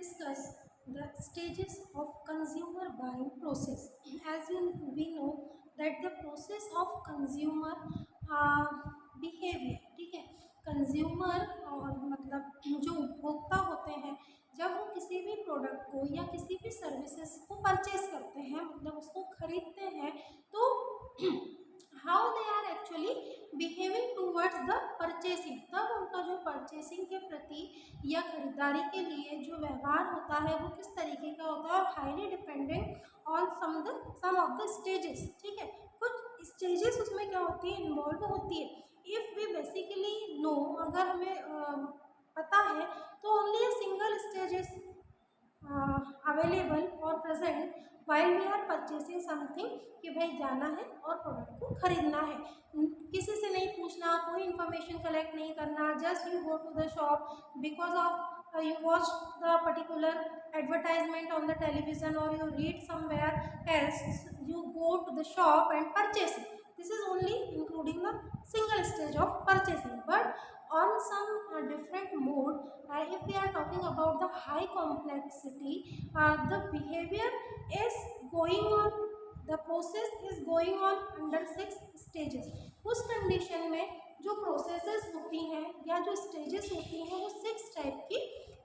discuss the stages of consumer buying process. As we know that the process of consumer behavior, ठीक है, consumer और मतलब जो उपभोक्ता होते हैं जब वो किसी भी प्रोडक्ट को या किसी भी सर्विसेज को परचेज करते हैं, मतलब उसको खरीदते हैं, तो how they are actually behaving towards the purchasing, तब उनका जो परचेसिंग के प्रति या खरीदारी के लिए जो व्यवहार होता है वो किस तरीके का होता है, और highly dependent on some of the stages, ठीक है, कुछ स्टेजेस उसमें क्या होती है, इन्वॉल्व होती है। इफ़ वी बेसिकली नो, अगर हमें पता है तो ओनली सिंगल स्टेजेस अवेलेबल और present while we are purchasing something, कि भाई जाना है और प्रोडक्ट को खरीदना है, किसी से नहीं पूछना, कोई इन्फॉर्मेशन कलेक्ट नहीं करना, just you go to the shop because of you watch the particular advertisement on the television or you read somewhere else, you go to the shop and purchase it. This is only including the single stage of purchasing, but on some different mode, if we are talking about the high complexity, the behavior is going on, the process is going on under 6 stages. उस condition में जो processes होती हैं या जो stages होती हैं वो 6 टाइप की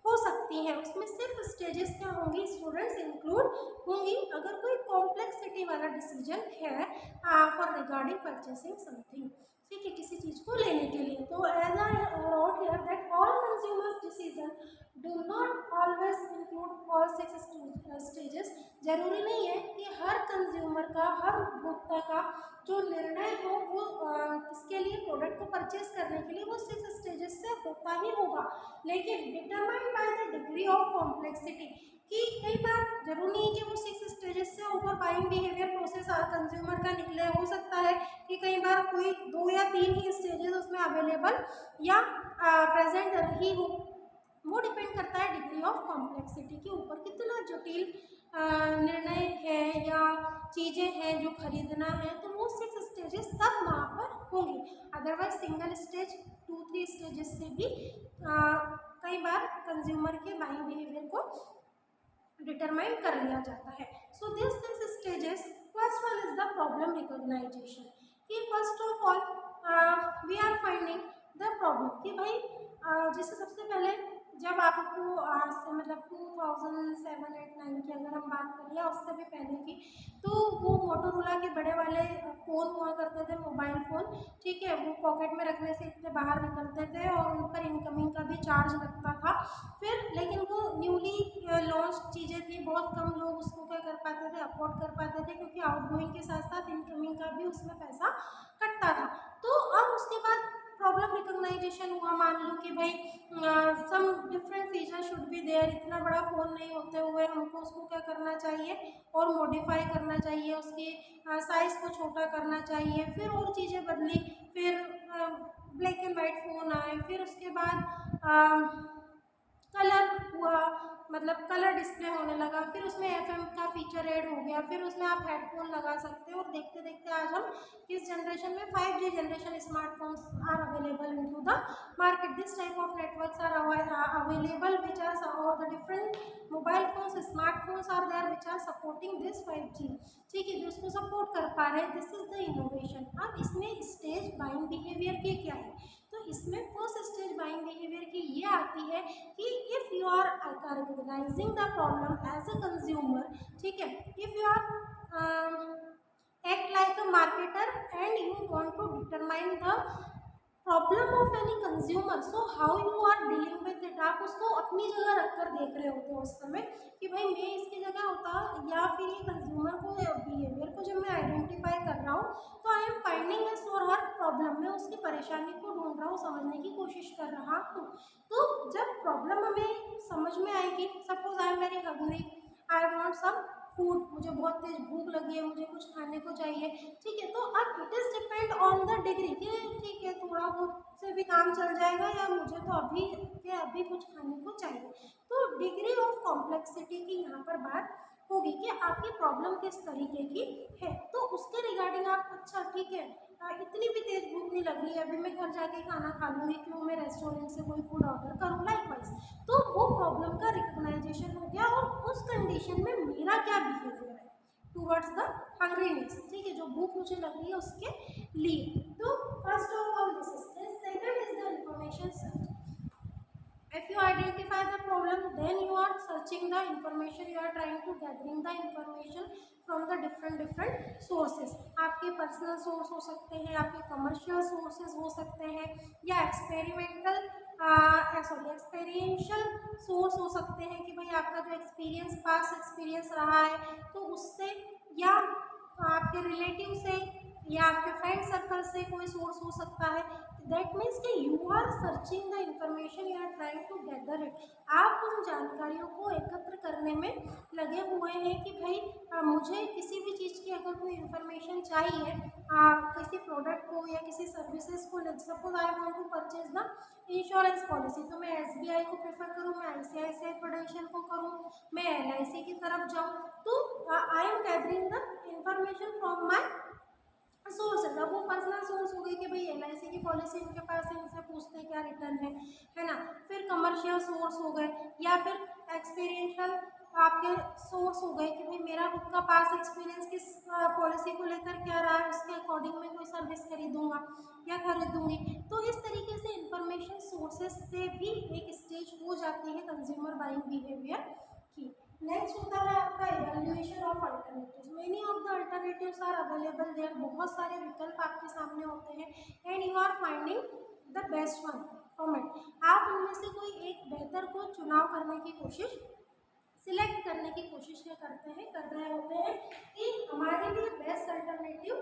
हो सकती हैं। उसमें सिर्फ स्टेजेस क्या होंगी, स्टूडेंट्स इंक्लूड होंगी अगर कोई कॉम्प्लेक्सिटी वाला डिसीजन है फॉर रिगार्डिंग परचेसिंग समथिंग, ठीक है, किसी चीज़ को लेने के लिए। तो as I wrote here that all consumers decision do not always include all 6 stages. जरूरी नहीं है कि हर कंज्यूमर का, हर उपभोक्ता का जो निर्णय हो वो इसके लिए, प्रोडक्ट को परचेज करने के लिए वो 6 स्टेजेस से होता ही होगा, लेकिन determined by the degree of complexity, कि कई बार जरूरी नहीं कि वो 6 स्टेजेस से ऊपर बाइंग बिहेवियर प्रोसेस कंज्यूमर का निकले। हो सकता है कि कई बार कोई 2 या 3 ही स्टेजेस उसमें अवेलेबल या प्रेजेंट रही हो। वो डिपेंड करता है डिग्री ऑफ कॉम्प्लेक्सिटी के ऊपर, कितना जटिल निर्णय है या चीज़ें हैं जो खरीदना है, तो वो 6 स्टेजेस तब वहाँ पर होंगी। अदरवाइज सिंगल स्टेज 2-3 स्टेजेस से भी कई बार कंज्यूमर के बाइंग बिहेवियर को डिटरमाइन कर लिया जाता है। So this 6 stages, first one is the problem recognisation, कि first of all we are finding the problem, कि भाई जैसे सबसे पहले जब आपको आज से मतलब 2007-8-9 की अगर हम बात करें या उससे भी पहले की, तो वो मोटोरोला के बड़े वाले फ़ोन हुआ करते थे, मोबाइल फ़ोन, ठीक है, वो पॉकेट में रखने से इतने बाहर निकलते थे और उन पर इनकमिंग का भी चार्ज लगता था। फिर लेकिन वो न्यूली लॉन्च चीज़ें थी, बहुत कम लोग उसको क्या कर पाते थे, अफोर्ड कर पाते थे, क्योंकि आउटगोइंग के साथ साथ इनकमिंग का भी उसमें पैसा कटता था। तो अब उसके बाद प्रॉब्लम रिकॉग्नाइजेशन हुआ, मान लो कि भाई some different feature should be there, इतना बड़ा फ़ोन नहीं होते हुए हमको उसको क्या करना चाहिए और मॉडिफाई करना चाहिए, उसके साइज़ को छोटा करना चाहिए, फिर और चीज़ें बदली, फिर ब्लैक एंड वाइट फ़ोन आए, फिर उसके बाद कलर हुआ, मतलब कलर डिस्प्ले होने लगा, फिर उसमें एफएम का फीचर ऐड हो गया, फिर उसमें आप हेडफोन लगा सकते हो, और देखते देखते आज हम किस जनरेशन में 5G generation smartphones are available in to the market. This type of networks are available which are और the different mobile phones, smartphones are there which are supporting this 5G, ठीक है, जो उसको सपोर्ट कर पा रहे हैं। This is the innovation. अब इसमें स्टेज बाइंग बिहेवियर के क्या है, तो इसमें फर्स्ट स्टेज बाइंग बिहेवियर की ये आती है कि if you are recognising the problem as a consumer, ठीक है, if you are act like a marketer and you want to determine the problem of any consumer, so how you are dealing with it. आप उसको अपनी जगह रखकर देख रहे होते हो उस समय कि भाई मैं इसकी जगह होता, या फिर ये कंज्यूमर को बिहेवियर को जब मैं आइडेंटिफाई कर रहा हूँ तो आई एम फाइंडिंग इस और हर प्रॉब्लम में उसकी परेशानी को ढूंढ रहा हूँ, समझने की कोशिश कर रहा हूँ। तो जब प्रॉब्लम हमें समझ में आएगी, suppose I am very hungry, I want some food, मुझे बहुत तेज भूख लगी है, मुझे कुछ खाने को चाहिए, ठीक है, तो अब it is depend on the degree कि ठीक है थोड़ा बहुत से भी काम चल जाएगा या मुझे तो अभी के अभी कुछ खाने को चाहिए। तो डिग्री ऑफ कॉम्प्लेक्सिटी की यहाँ पर बात होगी कि आपकी प्रॉब्लम किस तरीके की है, तो उसके रिगार्डिंग आप अच्छा ठीक है इतनी भी तेज भूख नहीं लग रही है, अभी मैं घर जाके खाना खा लूँगी, क्यों मैं रेस्टोरेंट से कोई फूड ऑर्डर करूँ, लाइक वाइज। तो वो प्रॉब्लम का रिकग्नाइजेशन कंडीशन में मेरा क्या बिहेवियर है टूवर्ड्स द हंग्रीनेस, ठीक है, जो भूख मुझे लग रही है उसके लिए। तो first of all this is, second is the information search. If you identify the problem, then you are searching the information, you are trying to gathering the information from the different sources. आपके personal source हो सकते हैं, आपके commercial sources हो सकते हैं, या एक्सपेरियंशियल source हो सकते हैं कि भाई आपका जो एक्सपीरियंस पास एक्सपीरियंस रहा है तो उससे, या आपके रिलेटिव से, या आपके फ्रेंड सर्कल से कोई सोर्स हो सकता है। दैट मीन्स कि you are searching the information, you are trying to gather it. आप उन जानकारियों को एकत्र करने में लगे हुए हैं कि भाई मुझे किसी भी चीज़ की अगर कोई इंफॉर्मेशन चाहिए, किसी प्रोडक्ट को या किसी सर्विसेज को, suppose I want to purchase the insurance policy, तो मैं SBI को प्रेफर करूँ, मैं ICICI प्रूडेंशियल को करूँ, मैं LIC की तरफ जाऊँ, तो I M gathering the information from my source है। अब वो पर्सनल सोर्स हो गई कि भाई LIC की पॉलिसी उनके पास है, उनसे पूछते हैं क्या रिटर्न है ना। फिर कमर्शियल सोर्स हो गए, या फिर एक्सपीरियंशियल आपके सोर्स हो गए कि भाई मेरा खुद का पास एक्सपीरियंस किस पॉलिसी को लेकर क्या रहा है, उसके अकॉर्डिंग मैं कोई सर्विस खरीदूंगा या खरीदूंगी। तो इस तरीके से इंफॉर्मेशन सोर्सेज से भी एक स्टेज हो जाती है कंज्यूमर बाइंग बिहेवियर की। नेक्स्ट होता है आपका evaluation of alternatives. Many of the alternatives are available there, बहुत सारे विकल्प आपके सामने होते हैं and you are finding the best one from it. आप उनमें से कोई एक बेहतर को चुनाव करने की कोशिश, सिलेक्ट करने की कोशिश क्या करते हैं, कर रहे होते हैं कि हमारे लिए बेस्ट अल्टरनेटिव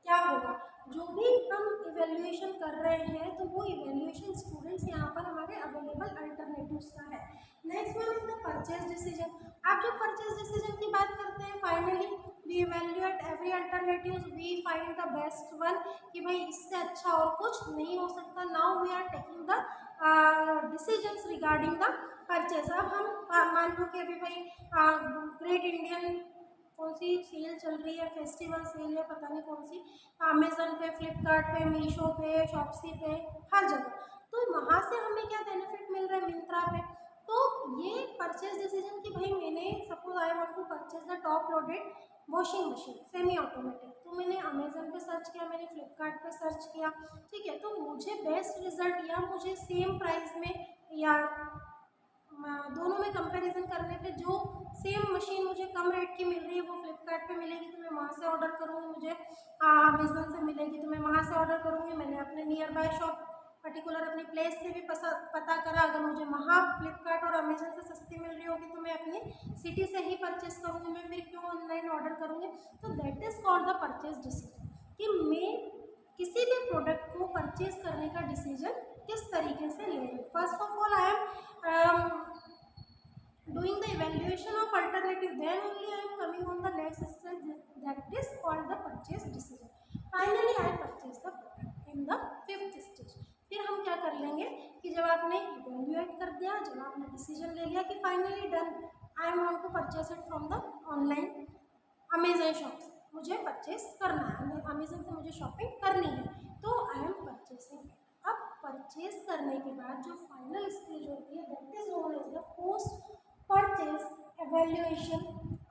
क्या होगा। जो भी हम इवैल्यूएशन कर रहे हैं तो वो इवैल्यूएशन स्टूडेंट्स यहाँ पर हमारे अवेलेबल अल्टरनेटिव्स का है। Next one is the purchase decision. आप जो परचेज डिसीजन की बात करते हैं, finally we evaluate every alternatives, we find the best one कि भाई इससे अच्छा और कुछ नहीं हो सकता। Now we are taking the decisions regarding the purchase. अब हम मान लो कि अभी भाई ग्रेट इंडियन कौन सी सेल चल रही है, फेस्टिवल सेल है, पता नहीं कौन सी, अमेजन पे, फ्लिपकार्ट पे, मीशो पे, शॉप्सी पे, हर जगह, तो वहाँ से हमें क्या बेनिफिट मिल रहा है, मिंत्रा पे। तो ये परचेज डिसीजन कि भाई मैंने suppose I want to purchase the top loaded washing machine semi automatic, तो मैंने अमेजन पे सर्च किया, मैंने फ्लिपकार्ट पे सर्च किया, ठीक है, तो मुझे बेस्ट रिजल्ट या मुझे सेम प्राइस में या दोनों में कंपैरिजन करने पे जो सेम मशीन मुझे कम रेट की मिल रही है वो फ्लिपकार्ट पे मिलेगी तो मैं वहाँ से ऑर्डर करूँगी, मुझे अमेजन से मिलेगी तो मैं वहाँ से ऑर्डर करूँगी। मैंने अपने नियर बाय शॉप पर्टिकुलर अपनी प्लेस से भी पता करा, अगर मुझे वहाँ फ्लिपकार्ट और अमेजन से सस्ती मिल रही होगी तो मैं अपनी सिटी से ही परचेस करूँगी, मैं फिर क्यों ऑनलाइन ऑर्डर करूँगी। तो that is called the purchase decision कि मैं किसी भी प्रोडक्ट को परचेज करने का डिसीजन किस तरीके से ले रही हूँ। First of all I am doing the evaluation of alternative, then only I am coming on the next stage, that is called the purchase decision. Finally I purchase the product in the fifth stage। फिर हम क्या कर लेंगे कि जब आपने evaluate कर दिया, जब आपने डिसीजन ले लिया कि finally done, I want to purchase it from the online Amazon shop से, मुझे परचेस करना है, अमेजन से मुझे शॉपिंग करनी है, तो आई एम परचेसिंग। अब परचेस करने के बाद जो फाइनल स्टेज होती है that is known as the post purchase evaluation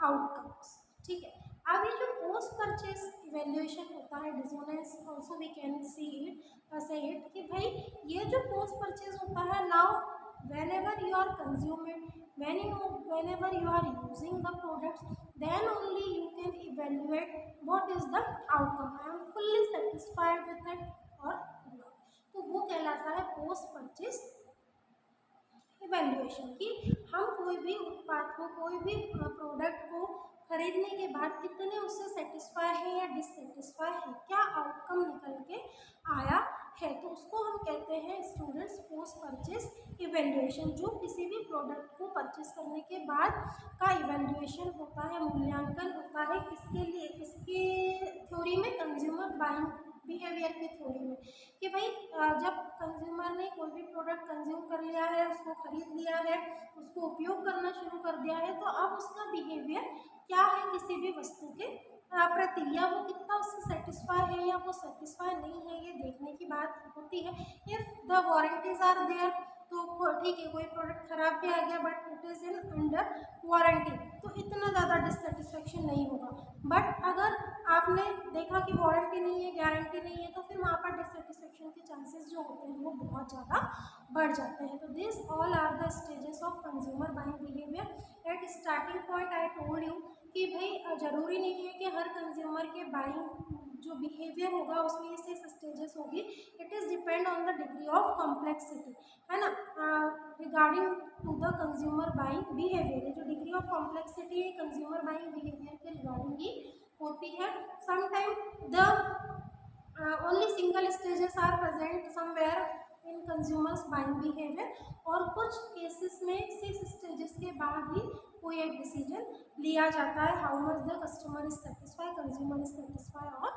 outcomes, ठीक है। अब ये जो पोस्ट परचेज इवेल्युएशन होता है, dissonance also we can see it say it कि भाई ये जो पोस्ट परचेज होता है, now whenever you are consuming, whenever you are using the products, then only you can evaluate what is the outcome, I am fully satisfied with it or not। तो वो कहलाता है पोस्ट परचेज इवैल्यूएशन कि हम कोई भी उत्पाद को, कोई भी प्रोडक्ट को खरीदने के बाद कितने उससे सेटिस्फाई है या डिससेटिस्फाई है, क्या आउटकम निकल के आया है, तो उसको हम कहते हैं स्टूडेंट्स पोस्ट परचेज इवैल्यूएशन। जो किसी भी प्रोडक्ट को परचेज करने के बाद का इवैल्यूएशन होता है, मूल्यांकन होता है, किसके लिए, किसके थ्योरी में, कंज्यूमर बाइंग बिहेवियर की थ्योरी में, कि भाई जब कंज्यूमर ने कोई भी प्रोडक्ट कंज्यूम कर लिया है, उसको खरीद लिया है, उसको उपयोग करना शुरू कर दिया है, तो अब उसका बिहेवियर क्या है किसी भी वस्तु के प्रति, या वो कितना उससे सेटिस्फाई है या वो सेटिस्फाई नहीं है, ये देखने की बात होती है। If the warranties are there, तो ठीक है, कोई प्रोडक्ट ख़राब भी आ गया but it is in under warranty, तो इतना ज़्यादा डिससेटिस्फेक्शन नहीं होगा। बट अगर आपने देखा कि वारंटी नहीं है, गारंटी नहीं है, तो फिर वहाँ पर डिससेटिस्फेक्शन के चांसेस जो होते हैं वो बहुत ज़्यादा बढ़ जाते हैं। तो this all are the stages of consumer buying behaviour. At starting point I told you कि भाई ज़रूरी नहीं है कि हर कंज्यूमर के बाइंग जो बिहेवियर होगा उसमें से स्टेजेस होगी। It is depend on the degree of complexity, है ना। Regarding to the consumer buying behaviour, जो डिग्री ऑफ कॉम्प्लेक्सिटी है कंज्यूमर बाइंग बिहेवियर के रिगार्डिंग ही होती है। Sometime the only single stages are present somewhere in consumers buying behaviour, और कुछ केसेस में 6 स्टेजेस के बाद ही कोई एक डिसीजन लिया जाता है, how much the customer is satisfy, consumer is satisfy और